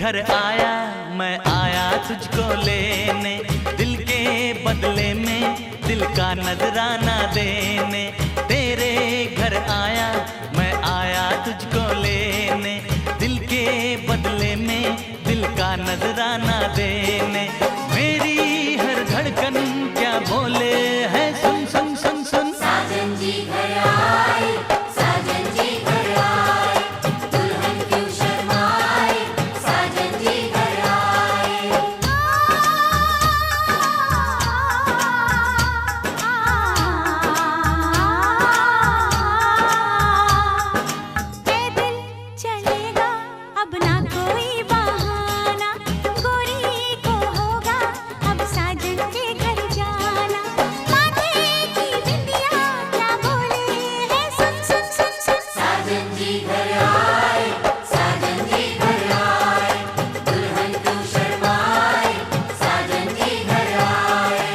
घर आया मैं आया तुझको लेने, दिल के बदले में दिल का नजराना देने। तेरे घर आया मैं आया तुझको लेने, दिल के बदले में दिल का नजराना देने। मेरी हर धड़कन क्या बोले है, सुन सुन सुन सुन। साजन जी घर आए, साजन जी घर आए, दुल्हन क्यों शर्माए, साजन जी घर आए। पैदल चलेगा अब ना कोई बहाना, गोरी को होगा अब साजन के घर जाना। माथे की बिंदिया क्या बोले है, सुन सुन सुन सुन। साजन जी घर आए, साजन जी घर आए, दुल्हन क्यों शर्माए, साजन जी घर आए।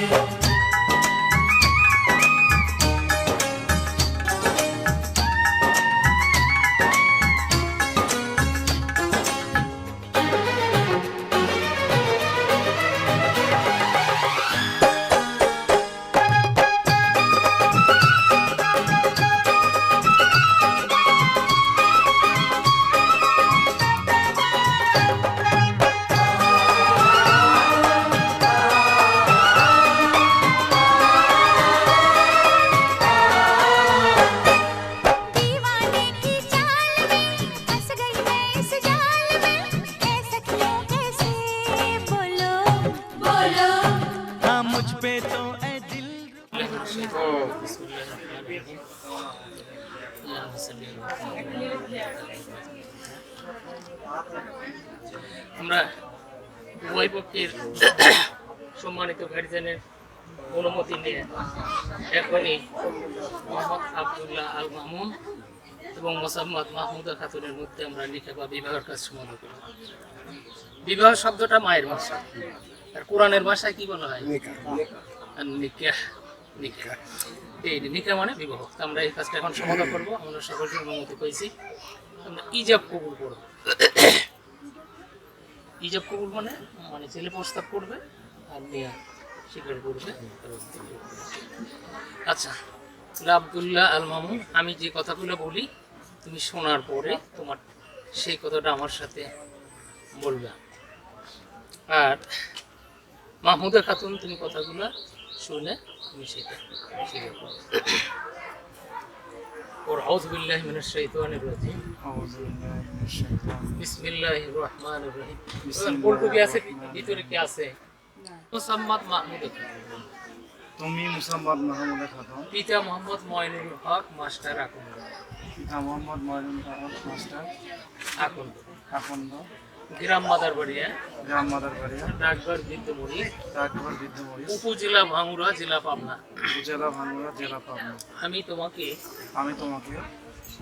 दीवाने की चाल में फंस गई मैं इस जाल में, ऐ सखियों कैसे बोलो बोलो हाँ मुझ पे तो ऐ दिल আমরা উভয় পক্ষের সম্মানিত গার্জিয়ানের অনুমতি নিয়ে এখনই মোহাম্মদ আব্দুল্লাহ আল মামুন এবং মোসাম্মদ মাহমুদা খাতুনের মধ্যে আমরা নিকাহ বা বিবাহের কাজ সমাধান করি। বিবাহ শব্দটা মায়ের ভাষা, আর কোরআনের ভাষায় কি বলা হয়? আর নিকাহ, নিকাহ এই নিকাহ মানে বিবাহ। তো আমরা এই কাজটা এখন সমাধান করবো। আমরা সকলকে অনুমতি পেয়েছি, আমরা ইজাব কবুল করবো। ইজাব কবুল মানে মানে ছেলে প্রস্তাব করবে আর মেয়ে স্বীকার করবে। আচ্ছা তাহলে আব্দুল্লাহ আল মামুন, আমি যে কথাগুলো বলি তুমি শোনার পরে তোমার সেই কথাটা আমার সাথে বলবে। আর মাহমুদা খাতুন, তুমি কথাগুলো শুনে তুমি সেটা স্বীকার করবে। और औज़ बिल्लाहि मिनश शैतानिर रजीम, বিসমিল্লাহির রহমানির রহিম। বলতো কি আছে ভিতরে, কি আছে? মোসাম্মদ মাহমুদা খাতুন, তুমি মুসাম্মদ মাহমুদা খাতুন, পিতা মোহাম্মদ ময়নুল হক মাস্টার আকন্দ, পিতা মোহাম্মদ ময়নুল হক মাস্টার আকন্দ, আকন্দ, গ্রাম মাদারবাড়িয়া, গ্রাম মাদারবাড়িয়া, ডাকঘর বৃদ্ধমুড়ি, ডাকঘর বৃদ্ধমরিচ, উপজেলা ভাঙ্গুড়া, জেলা পাবনা। উপজেলা ভাঙ্গুড়া, জেলা পাবনা। আমি তোমাকে আমি তোমাকে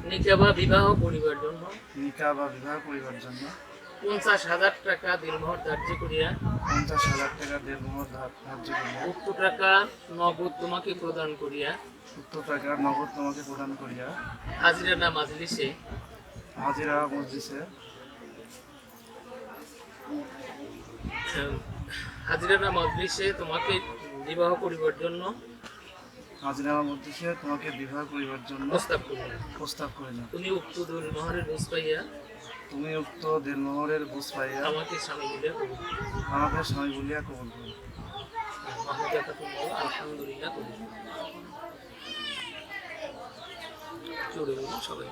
নিকাহ বা বিবাহ করিবার জন্য নিকাহ বা বিবাহ করিবার জন্য 50,000 টাকা দিলমোহর ধার্য করিয়া 50,000 টাকা দেড়মোহর ধার্য করিয়া উক্ত টাকা নগদ তোমাকে প্রদান করিয়া উক্ত টাকা নগদ তোমাকে প্রদান করিয়া হাজিরানা মাজলিসে হাজিরা মজলিসে হাজিরানা মজলিসে তোমাকে বিবাহ করিবার জন্য হাজিরা মজলিসে তোমাকে বিবাহ করিবার জন্য প্রস্তাব করিলাম। প্রস্তাব করিলাম। তুমি উক্ত দিলমোহরের বুঝ পাইয়া তুমি উক্ত দেড়মোহরের বুঝ পাইয়া আমাকে স্বামী বলিয়া কবুল করো। আমাকে স্বামী বলিয়া কবুল করো। মাহমুদা খাতুন বলো, আলহামদুলিল্লাহ কবুল করো। জোরে বলুন সবাই।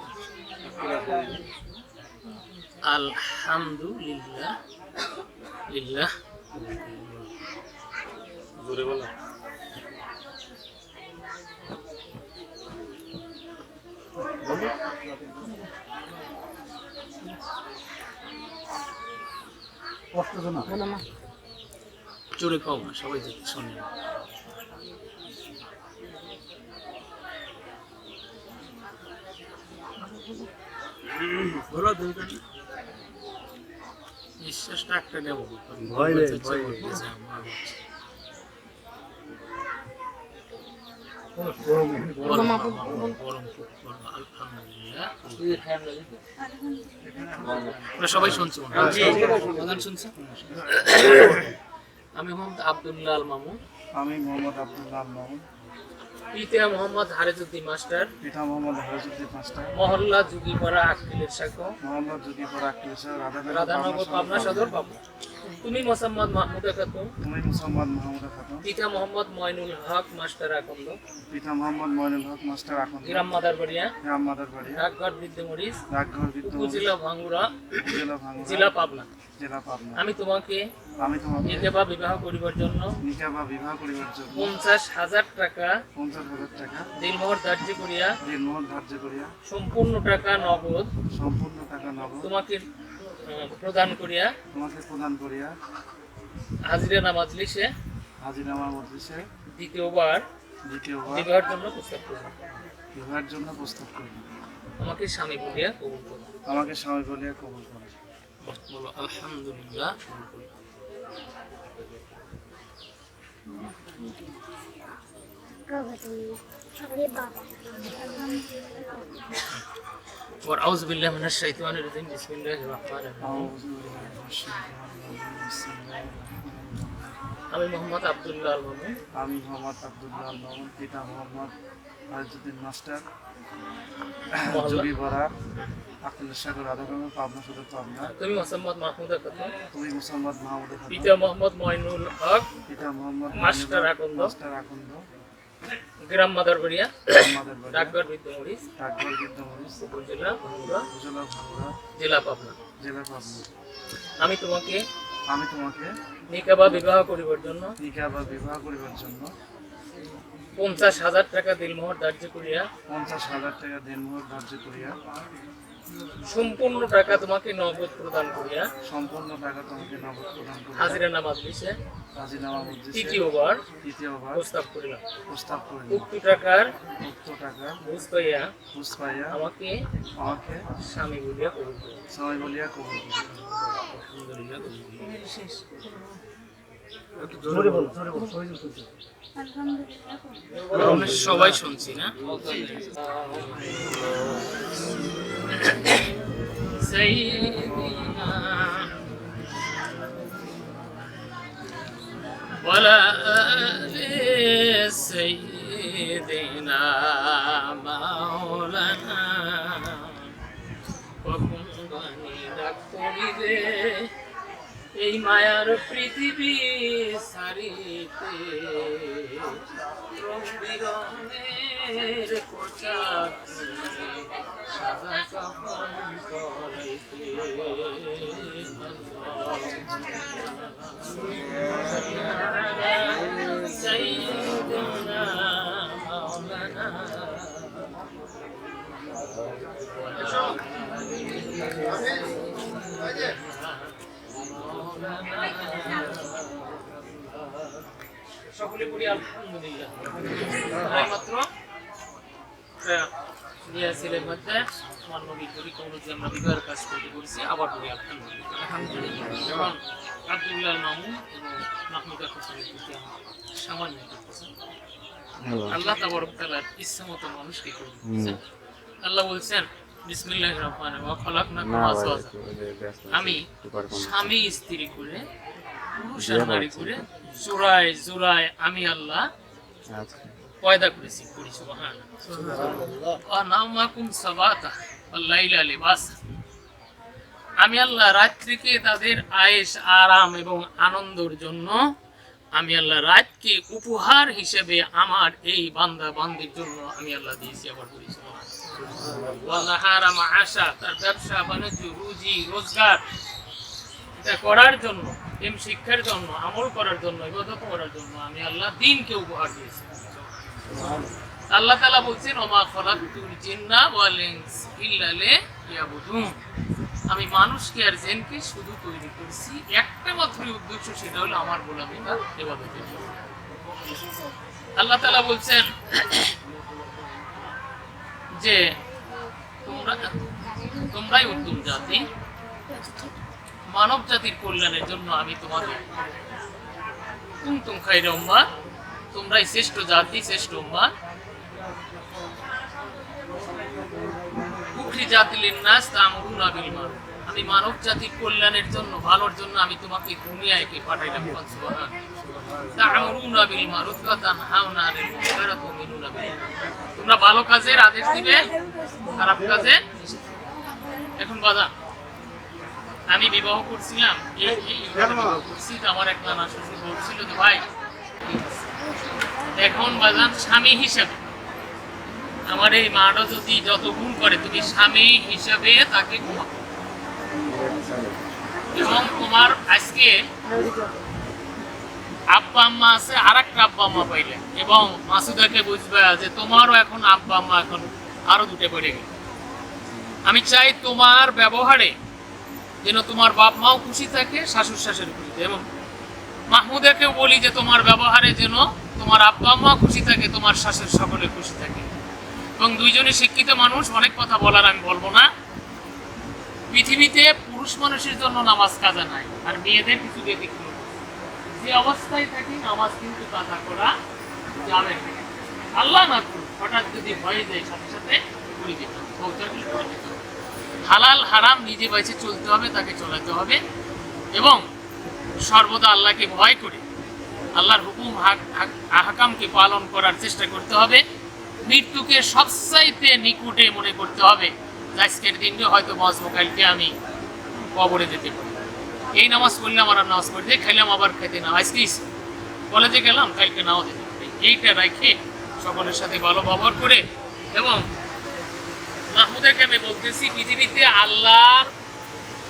আলহামদুলিল্লাহ, লিল্লাহ। জোরে বলো। জোরে খাও না, সবাই যাতে শোনে। নিঃশ্বাসটা একটা নেব, আলহামদুলিল্লাহ। আমরা সবাই শুনছি প্রধান শুনছি। আমি মোহাম্মদ আব্দুল্লাহ আল মামুন, আমি মোহাম্মদ আব্দুল্লাহ আল মামুন, পিতা মোহাম্মদ হারেজুদ্দিন মাস্টার, পিতা মোহাম্মদ হরজুদ্দিন মাস্টার, মহল্লা যুগীপাড়া আকিলের শাখা, মোহাম্মদ যুগীপুর আকিলেশ্বর, রাধানগর, পাবনা সদর, পাবনা। তুমি মোসাম্মদ মাহমুদা খাতুন, তুমি মুসাম্মদ মাহমুদা খাতুন, পিতা মোহাম্মদ ময়নুল হক মাস্টার আকন্দ, পিতা মোহাম্মদ মইনুল হক মাস্টার আকন্দ, গ্রাম মাদারবাড়িয়া, গ্রাম মাদারবাড়িয়া, ডাকঘর বৃদ্ধমরিচ, ডাকঘর বিদ্যুৎ, উপজেলা ভাঙ্গুড়া, জেলা ভাঙ্গুড়া, জেলা পাবনা। জেলা পাবনা। আমি তোমাকে আমি তোমাকে নিকাহ বা বিবাহ করিবার জন্য নিকাহ বা বিবাহ করিবার জন্য 50,000 টাকা 50,000 টাকা দিলমোহর ধার্য করিয়া দিনমোহর ধার্য করিয়া সম্পূর্ণ টাকা নগদ সম্পূর্ণ টাকা নগদ তোমাকে প্রদান করিয়া তোমাকে প্রদান করিয়া হাজিরা মাজলিসে হাজিরামা মজলিসে দ্বিতীয়বার দ্বিতীয়বার বিবাহের জন্য প্রস্তাব করব। বিবাহের জন্য প্রস্তাব করি। আমাকে স্বামী বলিয়া কবুল করো। আমাকে স্বামী বলিয়া কবুল করে। বলো আলহামদুলিল্লাহ। وأعوذ بالله من الشيطان الرجيم بسم الله الرحمن الرحيم আউযু বিল্লাহি মিনাশ শাইতানির রাজিম। বিসমিল্লাহির রাহমানির রাহিম। আমি মোহাম্মদ আব্দুল্লাহ আল মামুন, আমি মোহাম্মদ আব্দুল্লাহ আল মামুন, পিতা মোহাম্মদ হরজুদ্দিন মাস্টার, জুগীপাড়া আকিলেশ্বর, রাধানগর, পাবনা সদর, পাবনা। তুমি মোসাম্মদ মাহমুদা খাতুন, তুমি মুসাম্মদ মাহমুদা খাতুন, পিতা মোহাম্মদ ময়নুল হক পিতা মোহাম্মদ মাস্টার আকন্দ, মাস্টার আকন্দ, গ্রাম মাদারবাড়িয়া, মাদারবাড়িয়া, ডাকঘর বৃদ্ধমরিচ, ডাকঘর বিদ্যমরিচ, উপজেলা ভাঙ্গুড়া, উপজেলা ভাঙ্গুড়া, জেলা পাবনা। জেলা পাবনা। আমি তোমাকে আমি তোমাকে নিকাহ বা বিবাহ করিবার জন্য নিকাহ বা বিবাহ করিবার জন্য 50,000 টাকা দিলমোহর ধার্য করিয়া 50,000 টাকা দিনমোহর ধার্য করিয়া সম্পূর্ণ টাকা তোমাকে নগদ প্রদান করিয়া সম্পূর্ণ টাকা তোমাকে নগদ প্রদান করিয়া হাজিরা মাজলিসে রাজিনামা মজলিসে তৃতীয়বার তৃতীয়বার প্রস্তাব করিলাম। প্রস্তাব করিল। উক্ত টাকার উক্ত টাকা বুঝ পাইয়া বুঝ পাইয়া আমাকে আমাকে স্বামী বলিয়া কবুল করো। স্বামী বলিয়া কবুল করিল। আলহামদুলিল্লাহ, কবুল করো। শেষ। আমরা সবাই শুনছি না? সাইয়্যিদিনা ওয়ালা আলি সাইয়্যিদিনা মাওলানা কখন গানি ডাক পড়িবে এই মায়ার পৃথিবী সারিতে রং বিরঙের পোশাক পরে সাদা কাফন পরাইতে সাইয়্যিদুনা মাওলানা সকলে পড়ি আলহামদুলিল্লাহ। মাত্র ছেলের মধ্যে আমার নবী পরীক্ষা অনুযায়ী আমরা বিবাহের কাজ করতে করেছি, আবার পড়ি আলহামদুলিল্লাহ। এখন আব্দুল্লাহ মামুন এবং মাহমুদা খাতুনের প্রতি আমার সামান্য করতেছেন। আল্লাহ তাবারক তাআলার ইচ্ছা মতো মানুষকে করে দিচ্ছেন। আল্লাহ বলছেন বিসমিল্লাহির রহমানির রহিম, খালাকনাকুম আজওয়াজা, আমি স্বামী স্ত্রী করে পুরুষ আর নারী করে জোড়ায় জোড়ায় আমি আল্লাহ পয়দা করেছি। পড়ি সুবহানাল্লাহ। ওয়া নামাকুম সাবাতা ওয়াল লাইলা লিবাসা, আমি আল্লাহ রাত্রিকে তাদের আয়েশ আরাম এবং আনন্দের জন্য আমি আল্লাহ রাতকে উপহার হিসেবে আমার এই বান্দা বান্দির জন্য আমি আল্লাহ দিয়েছি। আবার বলি সুবহানাল্লাহ। ওয়া নাহারা মাআশা, তার ব্যবসা বাণিজ্য রুজি রোজগার এটা করার জন্য, এম শিক্ষার জন্য, আমল করার জন্য, ইবাদত করার জন্য আমি আল্লাহ দিনকে উপহার দিয়েছি। আল্লাহ তাআলা বলছেন ওমা খালাকতুল জিন্না ওয়াল ইনস ইল্লা লিয়াবুদুন, আমি মানুষকে আর জিনকে শুধু তৈরি করেছি একটা মাত্র উদ্দেশ্য, সেটা হলো আমার গোলামি বা ইবাদতের জন্য। আল্লাহ তাআলা বলছেন যে তোমরাই উত্তম জাতি, মানব জাতির কল্যাণের জন্য আমি তোমাদের কুনতুম খায়রা উম্মাহ, তোমরাই শ্রেষ্ঠ জাতি শ্রেষ্ঠ উম্মাহ, জাতি লিন্নাস তা'মুরুনা বিল মারুফ, আমি মানব জাতির কল্যাণের জন্য, ভালোর জন্য আমি তোমাকে দুনিয়ায় পাঠাইলাম। সুবহানাল্লাহ। তা'মুরুনা বিল মারুফ ওয়া তানহাউনা আনিল মুনকার ওয়া তু'মিনুনা বিল্লাহ, তোমরা ভালো কাজের আদেশ দিবে, খারাপ কাজে নিষেধ করবে। এখন বাবা, আমি বিবাহ করছিলাম, করছি তো, আমার এক নানা শ্বশুর বলছিল যে ভাই এখন বাজান স্বামী হিসাবে আমার এই মাটা যদি যত গুণ করে, তুমি স্বামী হিসাবে তাকে ঘুমাও, এবং তোমার আজকে আব্বা আম্মা আছে, আর একটা আব্বা আম্মা পাইলে, এবং মাসুদাকে বুঝবে যে তোমারও এখন আব্বা আম্মা এখন আরো দুটো বেড়ে গেল। আমি চাই তোমার ব্যবহারে যেন তোমার বাপ মাও খুশি থাকে, শাশুড় শাশুড়ি খুশি থাকে, এবং মাহমুদাকেও বলি যে তোমার ব্যবহারে যেন তোমার আব্বা আম্মা খুশি থাকে, তোমার শাশুড় সকলে খুশি থাকে। এবং দুইজনে শিক্ষিত মানুষ, অনেক কথা বলার আমি বলবো না। পৃথিবীতে পুরুষ মানুষের জন্য নামাজ কাজা নাই, আর মেয়েদের কিছু ব্যতিক্রম। যে অবস্থায় থাকি নামাজ কিন্তু কাজা করা যাবে না, আল্লাহ না করুন হঠাৎ যদি হয়ে যায় সাথে সাথে করে দিতে হবে, করে দিতে হবে। হালাল হারাম নিজে বেঁচে চলতে হবে, তাকে চলাতে হবে, এবং সর্বদা আল্লাহকে ভয় করে আল্লাহর হুকুম আহকামকে পালন করার চেষ্টা করতে হবে। মৃত্যুকে সবচাইতে নিকুটে মনে করতে হবে। আজকের দিনটা হয়তো বাঁচবো, কালকে আমি কবরে যেতে পারি। এই নামাজ পড়লাম আর নামাজ পড়তে খাইলাম, আবার খাইতে না, আজকেই কলেজে গেলাম, কালকে নাও যেতে পারি। এইটা রেখে সকলের সাথে ভালো ব্যবহার করে, এবং মাহমুদাকে আমি বলতেছি পৃথিবীতে আল্লাহ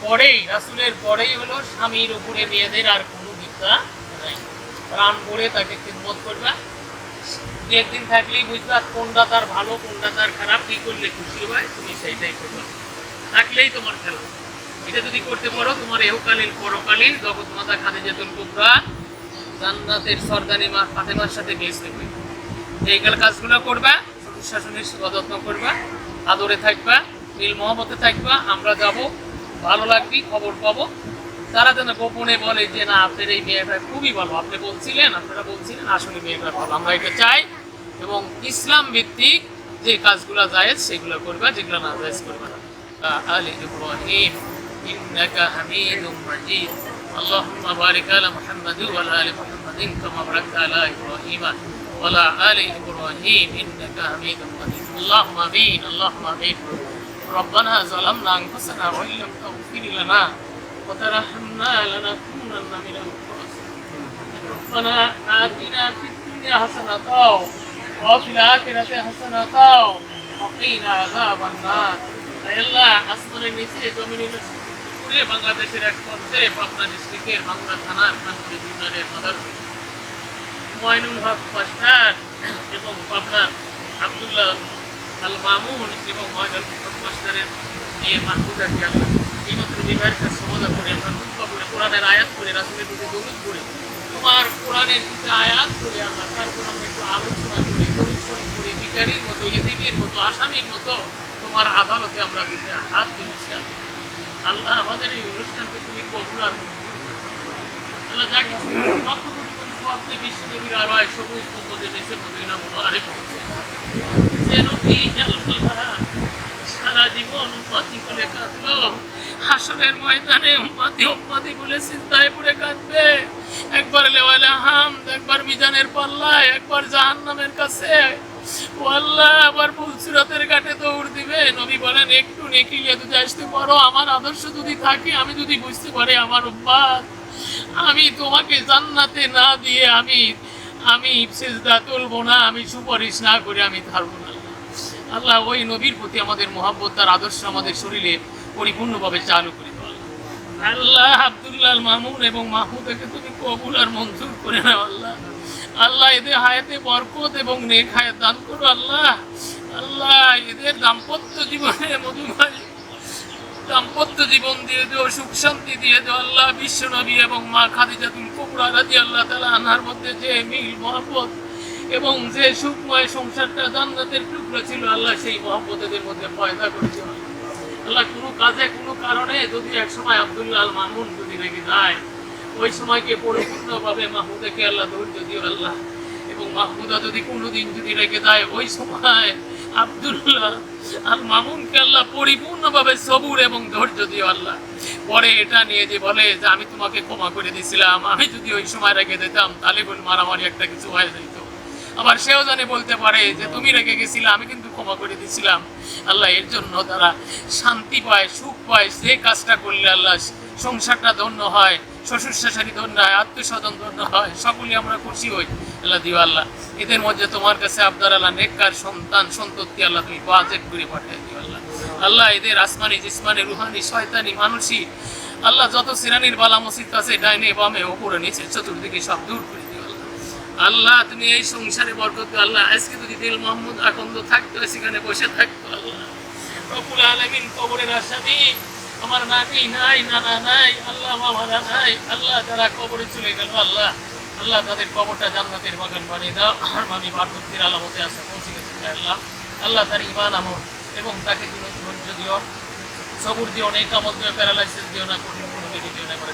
পরেই, রাসূলের পরেই হলো স্বামীর উপরে মেয়েদের আর কোনো বিদ্যা নাই। প্রাণ ভরে তাকে খিদমত করবা, দু একদিন থাকলেই বুঝবা কোনটা তার ভালো, কোনটা তার খারাপ, কি করলে খুশি হয় তুমি সেইটাই করবা, থাকলেই তোমার খেলা। এটা যদি করতে পারো, তোমার এহকালীন পরকালীন জগৎ মাতা খাদিজাতুল কুবরা জান্নাতের সরদারি মা ফাতেমার সাথে গেছে। এই কাজগুলো করবা, শ্বশুর শাশুড়ির সেবা যত্ন করবা, আদরে থাকবা, মিল মহব্বতে থাকবা। আমরা যাব, ভালো লাগবে, খবর পাবো। তারা যেন গোপনে বলে যে না আপনার এই মেয়েটা খুবই ভালো, আপনি বলছিলেন, আপনারা বলছিলেন, আসলে মেয়েটা ভালো। আমরা এটা চাই, এবং ইসলাম ভিত্তিক যে কাজগুলো জায়েজ সেগুলো করবা, যেগুলো না জায়েজ করবা না। আলি ইব্রাহিম ইন্নাকা হামিদুম মাজিদ। اللهم بارك على محمد وعلى ال محمد كما باركت على ابراهيم وعلى ال ابراهيم انك حميد مجيد. اللهم امين، اللهم امين. ربنا ظلمنا انفسنا وان لم تغفر لنا وترحمنا لنكونن من الخاسرين. ربنا آتنا في الدنيا حسنة وفي الآخرة حسنة وقنا عذاب النار. আল্লাহ আসমানের নিচে জমিনের উপরে বাংলাদেশের এক পর্যায়ে পাবনা ডিস্ট্রিক্টের বাংলা থানার কানপুর ইউনিয়নের মাদার ময়নুল হক মাস্টার এবং পাবনার আব্দুল্লাহ আল মামুন এবং ময়নুল হক মাস্টারের মেয়ে মাহমুদাকে আল্লাহ এই মাত্র বিবাহের কাজ সমাধা করে, আমরা খুতবা করে, কোরআনের আয়াত করে, রাসূলের প্রতি দরুদ করে, তোমার কোরআনের কিছু আয়াত করে, আল্লাহ তারপর আমরা একটু আলোচনা করে, পরিশ্রম করে, বিচারীর মতো, ইতিমের মতো, আসামির মতো তোমার আদালতে আমরা হাত দিয়েছি। আল্লাহ আমাদের এই অনুষ্ঠানকে তুমি কবুল আর আল্লাহ যা কিছু লক্ষ কোটি কোটি আপনি বিশ্বনবীর আলোয় সবুজ সম্পদে দেশে মদিনা মুবারকে পৌঁছে যে নবী আল্লাহ সারা জীবন উম্মতি বলে কাঁদলো, হাসরের ময়দানে উম্মতি বলে চিন্তায় পড়ে কাঁদবে। একবার লেওয়ালে হামদ, একবার মিজানের পাল্লায়, একবার জাহান্নামের কাছে, ও আল্লাহ আবার ফুলসিরাতের ঘাটে দৌড় দিবে। নবী বলেন একটু নেকি নিয়ে যদি আসতে পারো, আমার আদর্শ যদি থাকে, আমি যদি বুঝতে পারি আমার উম্মত, আমি তোমাকে জান্নাতে না দিয়ে আমি সিজদা তুলবো না, আমি সুপারিশ না করে আমি থাকবো না। আল্লাহ ওই নবীর প্রতি আমাদের মহব্বত, তার আদর্শ আমাদের শরীরে পরিপূর্ণভাবে চালু করে দাও। আল্লাহ আব্দুল্লাহ মামুন এবং মাহমুদাকে তুমি কবুল আর মঞ্জুর করে নাও। আল্লাহ আল্লাহ এদের হায়াতে বরকত এবং নেক হায়াত দান করো। আল্লাহ আল্লাহ এদের দাম্পত্য জীবনে মধুময় দাম্পত্য জীবন দিয়ে দিও, সুখ শান্তি দিয়ে দিও। আল্লাহ বিশ্ব নবী এবং মা খাদিজাতুল কুবরা রাদিয়াল্লাহু তাআলা আনহার মধ্যে যে মিল মহব্বত এবং যে সুখময় সংসারটা জান্নাতের টুকরো ছিল, আল্লাহ সেই মহব্বত এদের মধ্যে পয়দা করেছে। আল্লাহ কোনো কাজে কোনো কারণে যদি একসময় আব্দুল্লাহ আল মামুন যদি রেগে যায়, ওই সময়কে পরিপূর্ণভাবে মাহমুদাকে আল্লাহ ধৈর্য দিও। আল্লাহ এবং মাহমুদা যদি কোনোদিন যদি রেগে যায়, ওই সময় আব্দুল্লাহ আর মামুনকে আল্লাহ পরিপূর্ণভাবে সবুর এবং ধৈর্য দিও আল্লাহ। পরে এটা নিয়ে যে বলে যে আমি তোমাকে ক্ষমা করে দিয়েছিলাম, আমি যদি ওই সময় রেখে দিতাম তাহলে বল মারামারি একটা কিছু হয়ে যেত। আবার সেও জানে বলতে পারে যে তুমি রেখে গেছিলে, আমি কিন্তু ক্ষমা করে দিয়েছিলাম। আল্লাহ এর জন্য তারা শান্তি পায়, সুখ পায়। যে কাজটা করলে আল্লাহ সংসারটা ধন্য হয়, শ্বশুর শাশুড়ি ধন্য হয়, আত্মীয়স্বজন ধন্য হয়, সকলে আমরা খুশি হই। আল্লাহ দিও আল্লাহ এদের মধ্যে তোমার কাছে আবদার আল্লাহ নেককার সন্তান সন্ততি আল্লাহ তুমি বাজেট করে পাঠিয়ে দিও আল্লাহ। আল্লাহ এদের আসমানি জিসমানি রুহানি শয়তানি মানুষই আল্লাহ যত শ্রেণীর বালা মসজিদ আছে ডাইনে বামে ওপরে নিচে চতুর্দিকে সব দূর করে দিও আল্লাহ। আল্লাহ তুমি এই সংসারে বরকত দিও আল্লাহ। আজকে যদি দিল মোহাম্মদ আকন্দ থাকতো, সেখানে বসে থাকতো আল্লাহ রব্বুল আলামিন কবরের আসামি আমার নানি নাই, নানা নাই, আল্লাহ মামারা নাই, আল্লাহ যারা কবরে চলে গেল আল্লাহ, আল্লাহ তাদের কবরটা জান্নাতের বাগান বানিয়ে দাও। আর মামি বার্ধক্যের আলামতে আসা পৌঁছে গেছে আল্লাহ, আল্লাহ তার ইমান আমল এবং তাকে তুমি ধৈর্য দিও, সবুর দিও, নেক আমল দিও, প্যারালাইসিস দিও না, কঠিন কোনো বিধি দিও না, করে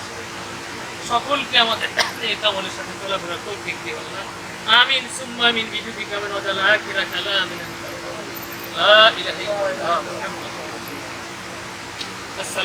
সকলকে আমাদের নেক আমলের সাথে চলাফেরা তৌফিক দিও আল্লাহ। আমিন সুম্মা আমিন বিজুদিকা মিন ওয়াজাল আখিরা কালামিন লা ইলাহা ইল্লাল্লাহ মুহাম্মাদুর রাসূলুল্লাহ। আসসালামু